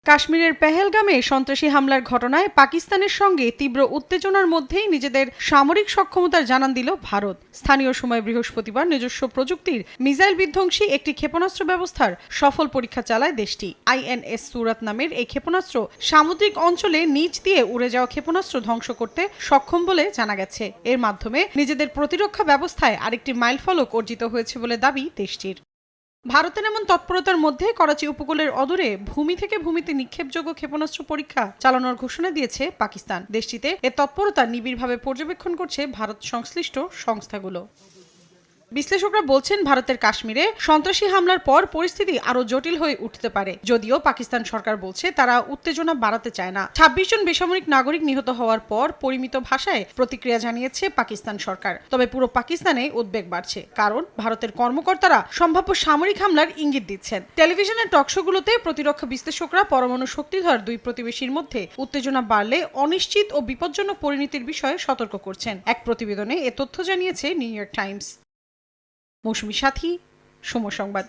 কাশ্মীরের পেহেলগামে সন্ত্রাসী হামলার ঘটনায় পাকিস্তানের সঙ্গে তীব্র উত্তেজনার মধ্যেই নিজেদের সামরিক সক্ষমতার জানান দিল ভারত। স্থানীয় সময় বৃহস্পতিবার নিজস্ব প্রযুক্তির মিসাইল বিধ্বংসী একটি ক্ষেপণাস্ত্র ব্যবস্থার সফল পরীক্ষা চালায় দেশটি। INS সুরাত নামের এই ক্ষেপণাস্ত্র সামুদ্রিক অঞ্চলে নিচ দিয়ে উড়ে যাওয়া ক্ষেপণাস্ত্র ধ্বংস করতে সক্ষম বলে জানা গেছে। এর মাধ্যমে নিজেদের প্রতিরক্ষা ব্যবস্থায় আরেকটি মাইলফলক অর্জিত হয়েছে বলে দাবি দেশটির। ভারতের এমন তৎপরতার মধ্যে করাচি উপকূলের অদূরে ভূমি থেকে ভূমিতে নিক্ষেপযোগ্য ক্ষেপণাস্ত্র পরীক্ষা চালানোর ঘোষণা দিয়েছে পাকিস্তান। দেশটিতে এ তৎপরতা নিবিড়ভাবে পর্যবেক্ষণ করছে ভারত সংশ্লিষ্ট সংস্থাগুলো। বিশ্লেষকরা বলছেন, ভারতের কাশ্মীরে সন্ত্রাসী হামলার পর পরিস্থিতি আরো জটিল হয়ে উঠতে পারে। যদিও পাকিস্তান সরকার বলছে তারা উত্তেজনা বাড়াতে চায় না। 26 জন বেসামরিক নাগরিক নিহত হওয়ার পর পরিমিত ভাষায় প্রতিক্রিয়া জানিয়েছে পাকিস্তান সরকার। তবে পুরো পাকিস্তানে উদ্বেগ বাড়ছে, কারণ ভারতের কর্মকর্তারা সম্ভাব্য সামরিক হামলার ইঙ্গিত দিচ্ছেন। টেলিভিশনের টকশোগুলোতে প্রতিরক্ষা বিশ্লেষকরা পরমাণু শক্তিধর দুই প্রতিবেশীর মধ্যে উত্তেজনা বাড়লে অনিশ্চিত ও বিপজ্জনক পরিণতির বিষয়ে সতর্ক করছেন। এক প্রতিবেদনে এ তথ্য জানিয়েছে নিউ ইয়র্ক টাইমস। মৌসুমী সাথী, সময় সংবাদ।